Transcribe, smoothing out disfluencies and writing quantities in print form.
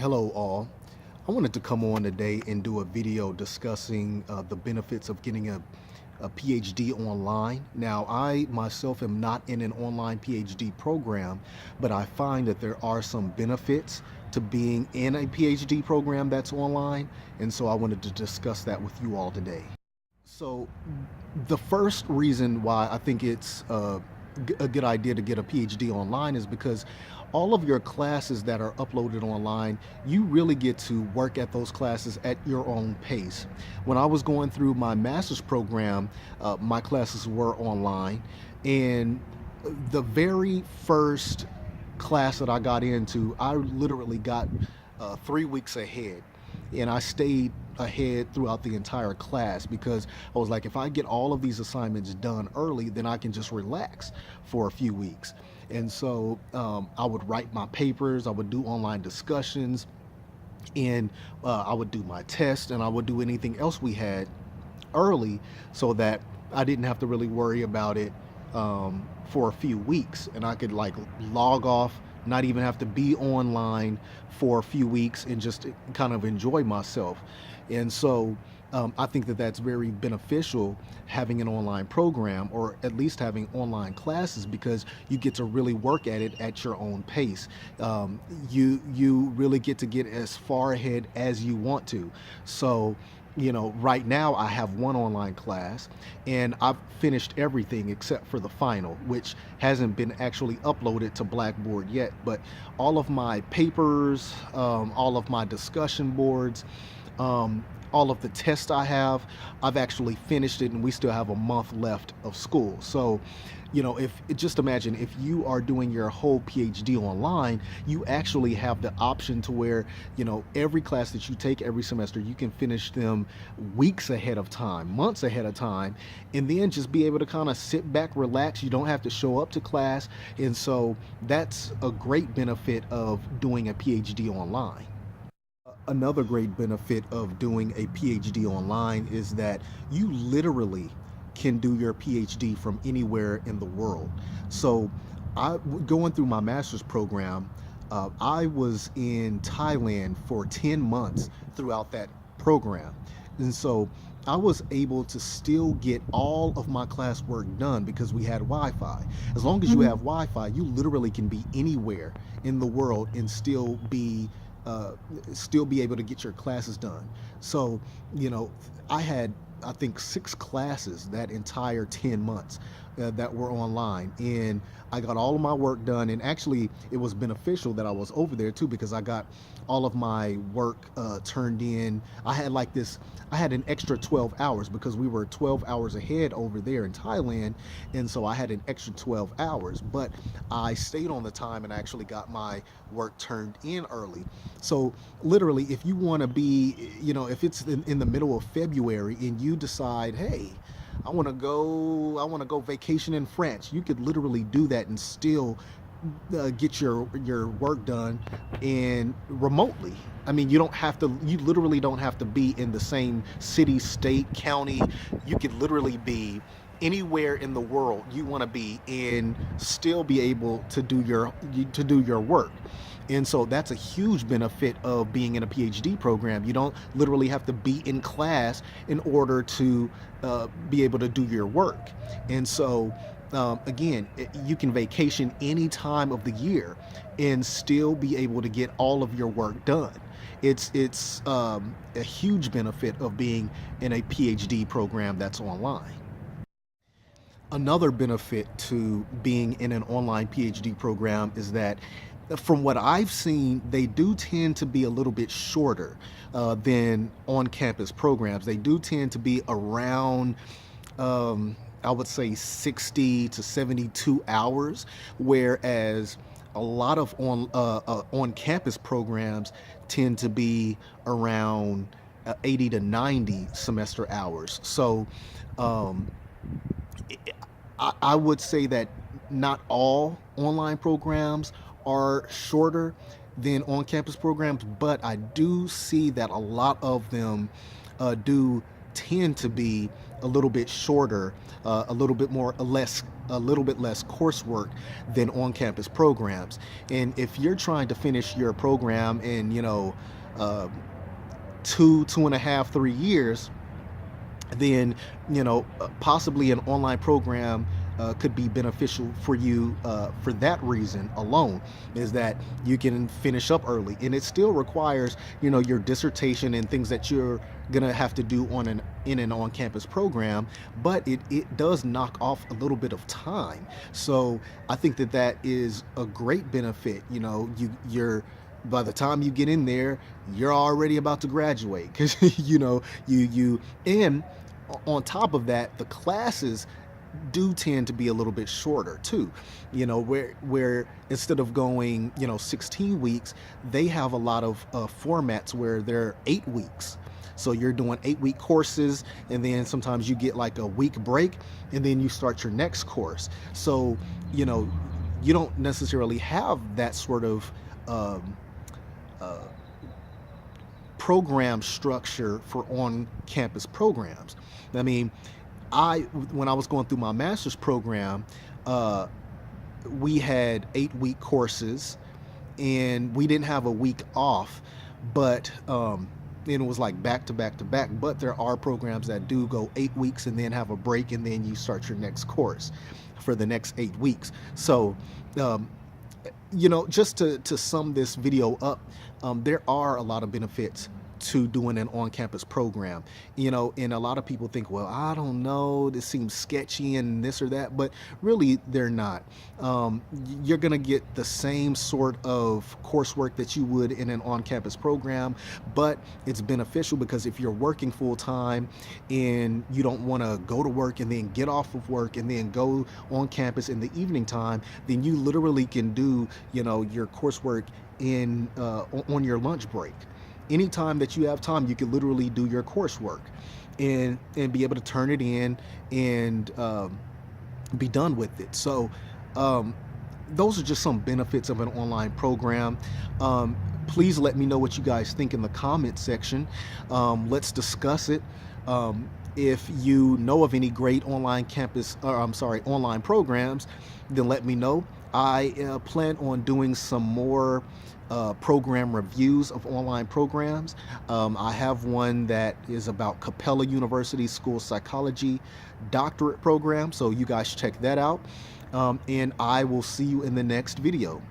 Hello all. I wanted to come on today and do a video discussing the benefits of getting a PhD online. Now, I myself am not in an online PhD program, but I find that there are some benefits to being in a PhD program that's online, and so I wanted to discuss that with you all today. So, the first reason why I think it's a good idea to get a PhD online is because all of your classes that are uploaded online, you really get to work at those classes at your own pace. When I was going through my master's program, my classes were online, and the very first class that I got into, I literally got 3 weeks ahead. And I stayed ahead throughout the entire class because I was like, if I get all of these assignments done early, then I can just relax for a few weeks. And so I would write my papers, I would do online discussions, and I would do my test, and I would do anything else we had early so that I didn't have to really worry about it for a few weeks, and I could like log off, not even have to be online for a few weeks and just kind of enjoy myself. And so I think that that's very beneficial having an online program, or at least having online classes, because you get to really work at it at your own pace. You really get as far ahead as you want to. So right now I have one online class and I've finished everything except for the final, which hasn't been actually uploaded to Blackboard yet. But all of my papers, all of my discussion boards, all of the tests I've actually finished it, and we still have a month left of school. So, if just imagine if you are doing your whole PhD online, you actually have the option to where, every class that you take every semester, you can finish them weeks ahead of time, months ahead of time, and then just be able to kind of sit back, relax. You don't have to show up to class. And so that's a great benefit of doing a PhD online. Another great benefit of doing a PhD online is that you literally can do your PhD from anywhere in the world. So, going through my master's program, I was in Thailand for 10 months throughout that program. And so I was able to still get all of my classwork done because we had Wi-Fi. As long as you have Wi-Fi, you literally can be anywhere in the world and uh, still be able to get your classes done. So, I had, I think, 6 classes that entire 10 months that were online, and I got all of my work done. And actually, it was beneficial that I was over there too, because I got all of my work turned in. I had an extra 12 hours because we were 12 hours ahead over there in Thailand, and so I had an extra 12 hours. But I stayed on the time and actually got my work turned in early. So literally, if you want to be, if it's in the middle of February and you decide, hey, I want to go vacation in France, you could literally do that and still get your work done and remotely. I mean, you literally don't have to be in the same city, state, county. You could literally be anywhere in the world you want to be and still be able to do your work. And so that's a huge benefit of being in a PhD program. You don't literally have to be in class in order to be able to do your work. And so again, you can vacation any time of the year and still be able to get all of your work done. It's a huge benefit of being in a PhD program that's online. Another benefit to being in an online PhD program is that, from what I've seen, they do tend to be a little bit shorter than on-campus programs. They do tend to be around, I would say, 60 to 72 hours, whereas a lot of on-campus programs tend to be around 80 to 90 semester hours. So um, I would say that not all online programs are shorter than on-campus programs, but I do see that a lot of them do tend to be a little bit shorter, a little bit more, a little bit less coursework than on-campus programs. And if you're trying to finish your program in, uh, 2.5, 3 years, then possibly an online program could be beneficial for you for that reason alone, is that you can finish up early, and it still requires your dissertation and things that you're gonna have to do in an on-campus program, but it does knock off a little bit of time. So I think that that is a great benefit. You're by the time you get in there, you're already about to graduate, because you and on top of that, the classes do tend to be a little bit shorter too. Where instead of going 16 weeks, they have a lot of formats where they're 8 weeks. So you're doing 8-week courses, and then sometimes you get like a week break, and then you start your next course. So you don't necessarily have that sort of uh, program structure for on-campus programs. I mean, when I was going through my master's program, we had 8-week courses, and we didn't have a week off, but and it was like back to back to back. But there are programs that do go 8 weeks and then have a break, and then you start your next course for the next 8 weeks. So just to sum this video up, there are a lot of benefits to doing an on-campus program, and a lot of people think, well, I don't know, this seems sketchy and this or that, but really they're not. You're gonna get the same sort of coursework that you would in an on-campus program, but it's beneficial because if you're working full-time and you don't want to go to work and then get off of work and then go on campus in the evening time, then you literally can do your coursework on your lunch break. Anytime that you have time, you can literally do your coursework and be able to turn it in and be done with it. So those are just some benefits of an online program. Please let me know what you guys think in the comment section. Let's discuss it. If you know of any great online online programs, then let me know. I plan on doing some more program reviews of online programs. I have one that is about Capella University School Psychology doctorate program, so you guys check that out. And I will see you in the next video.